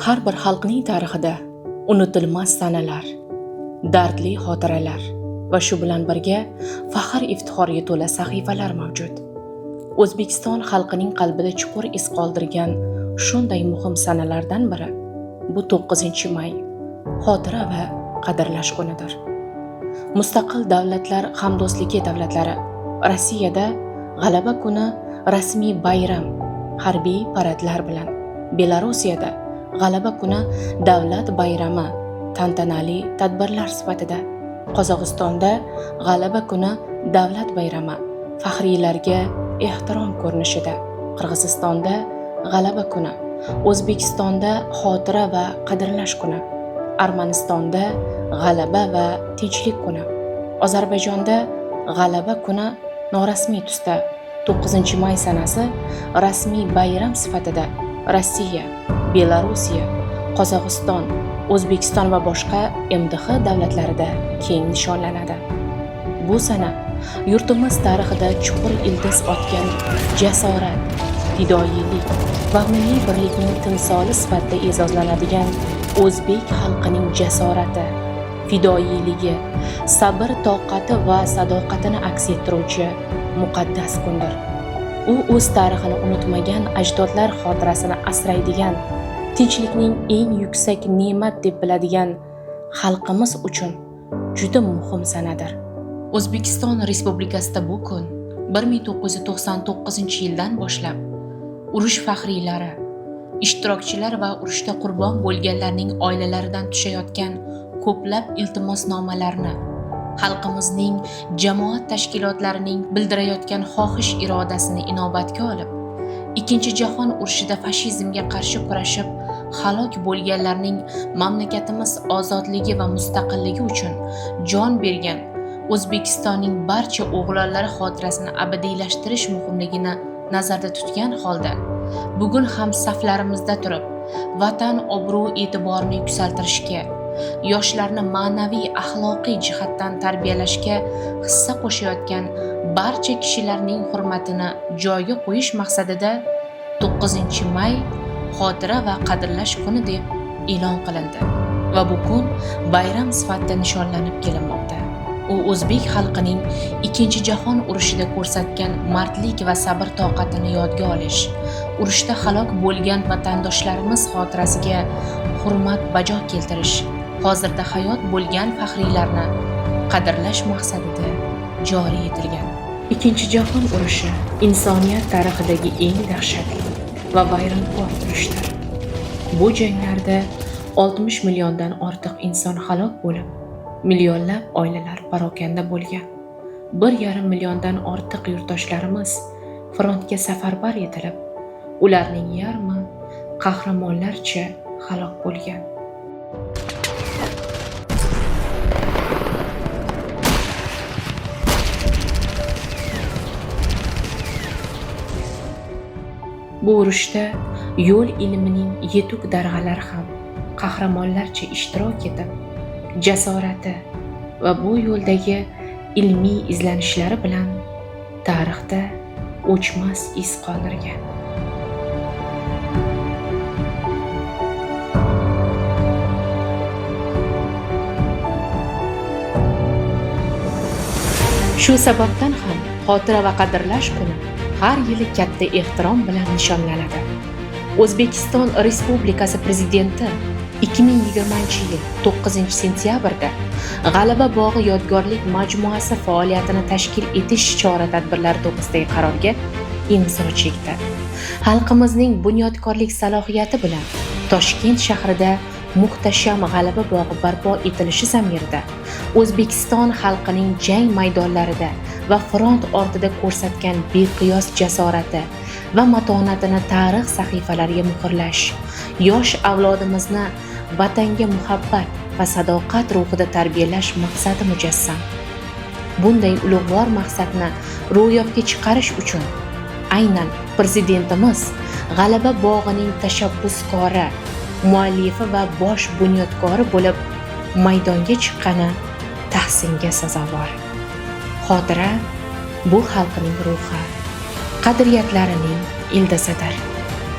Har bir xalqning tarixida unutilmas sanalar, dardli xotiralar va shu bilan birga faxr iftixorga to'la sahifalar mavjud. O'zbekiston xalqining qalbida chuqur iz qoldirgan shunday muhim sanalardan biri bu 9-may xotira va qadrlash kunidir. Mustaqil davlatlar hamdo'stligi davlatlari Rossiyada G'alaba kuni rasmiy bayram, harbiy paradlar bilan, Belarusiyada G'alaba kuni davlat bayrami, tantanali tadbirlar sifatida, Qozog'istonda G'alaba kuni davlat bayrami, faxriylarga ehtirom ko'rinishida, Qirg'izistonda G'alaba kuni, O'zbekistonda xotira va qadrlash kuni, Armanistonda G'alaba va tinchlik kuni, Ozarbayjonda G'alaba kuni norasmiy tusda 9-may sanasi rasmiy bayram sifatida Rossiya, Belorussiya, Qozog'iston, O'zbekiston va boshqa MDH davlatlarida keng nishonlanadi. Bu sana yurtimiz tarixida chuqur ildiz otgan jasorat, fidoyilik va milliy birlikning timsoli sifatida e'zozlanadigan o'zbek xalqining jasorati, fidoyiligi, sabr, toqati va sadoqatini aks ettiruvchi muqaddas kundir. U o'z tarixini unutmagan ajdodlar xotirasini asraydigan, tinchlikning eng yuksak ne'mat deb biladigan xalqimiz uchun juda muhim sanadir. O'zbekiston Respublikasida bu kun 1999-yildan boshlab urush faxriylari, ishtirokchilar va urushda qurbon bo'lganlarning oilalaridan tushayotgan ko'plab iltimosnomalarni, xalqimizning jamoat tashkilotlarining bildirayotgan xohish irodasini inobatga olib, Ikkinchi jahon urushida fashizmga qarshi kurashib halok bo'lganlarning mamlakatimiz ozodligi va mustaqilligi uchun jon bergan O'zbekistonning barcha o'g'lonlari xotirasini abadiylashtirish muhimligini nazarda tutgan holda, bugun ham saflarimizda turib, vatan obro' e'tiborini yuksaltirishga, yoshlarni ma'naviy axloqiy jihatdan tarbiyalashga hissa qo'shayotgan barcha kishilarning hurmatini joyiga qo'yish maqsadida 9-may xotira va qadrlash kuni deb e'lon qilindi va bu kun bayram sifatida nishonlanib kelinmoqda. U o'zbek xalqining Ikkinchi jahon urushida ko'rsatgan mardlik va sabr toqatini yodga olish, urushda halok bo'lgan vatandoshlarimiz xotirasiga hurmat bajo keltirish, hozirda hayot bo'lgan faxriylarni qadrlash maqsadida joriy etilgan. Ikkinchi jahon urushi insoniyat tarixidagi eng dahshatli va vayronkor urushdir. Bu janglarda 60 milliondan ortiq inson halok bo'lib, millionlab oilalar parokanda bo'lgan. 1,5 milliondan ortiq yurtdoshlarimiz frontga safarbar etilib, ularning yarmi qahramonlarcha halok bo'lgan. Bu urushda yo'l ilmining yetuk darg'alari ham qahramonlarcha ishtirok etib, jasorati va bu yo'ldagi ilmiy izlanishlari bilan tarixda o'chmas iz qoldirgan. Shu sababdan ham xotira va qadrlash kuni har yili katta ehtirom bilan nishonlanadi. O'zbekiston Respublikasi Prezidenti 2020-yil 9-sentyabrda G'alaba bog'i yodgorlik majmuasi faoliyatini tashkil etish chora-tadbirlari to'g'risidagi qarorga imzo chekdi. Xalqimizning bunyodkorlik salohiyati bilan Toshkent shahrida muhtasham G'alaba bog'i barpo etilishi zamirida O'zbekiston xalqining jang maydonlarida va front ortida ko'rsatgan beqiyos jasorati va matonatini tarix sahifalariga muhrlash, yosh avlodimizni vatanga muhabbat va sadoqat ruhida tarbiyalash maqsadi mujassam. Bunday ulug'vor maqsadni ro'yobga chiqarish uchun aynan Prezidentimiz G'alaba bog'ining tashabbuskori, muallifi va bosh bunyodkori bo'lib maydonga chiqqani tahsinga sazovor. Xotira bu xalqining ruhi, qadriyatlarining ildizidir.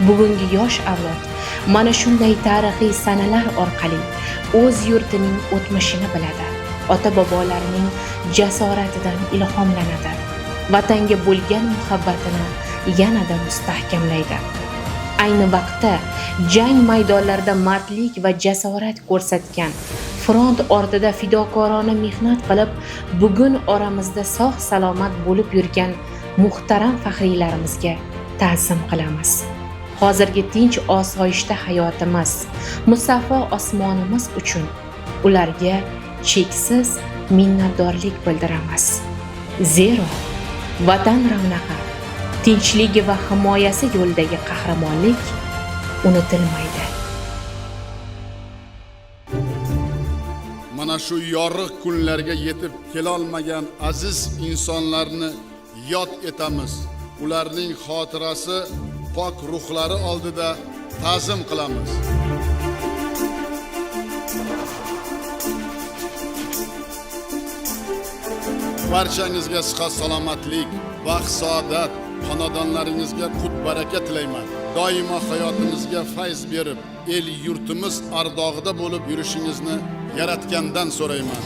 Bugungi yosh avlod mana shunday tarixiy sanalar orqali o'z yurtining o'tmishini biladi, ota-bobolarining jasoratidan ilhomlanadi, vatanga bo'lgan muhabbatini yanada mustahkamlaydi. Ayni vaqtda jang maydonlarida mardlik va jasorat ko'rsatgan, front ortida fidokorona mehnat qilib, bugun oramizda sog' salomat bo'lib yurgan muhtaram faxriylarimizga ta'zim qilamiz. Hozirgi tinch osoyishta hayotimiz, musaffo osmonimiz uchun ularga cheksiz minnatdorlik bildiramiz. Zero vatan ravnaqi, tinchligi va himoyasi yo'lidagi qahramonlik unutilmaydi. Mana shu yorug' kunlarga yetib kelolmagan aziz insonlarni yod etamiz. Ularning xotirasi pok ruhlari oldida ta'zim qilamiz. Barchangizga sihat salomatlik, baxt saodat, xonadonlaringizga qut baraka tilayman. Doimo hayotingizga fayz berib, el yurtimiz ardog'ida bo'lib yurishingizni Yaratgandan so'rayman.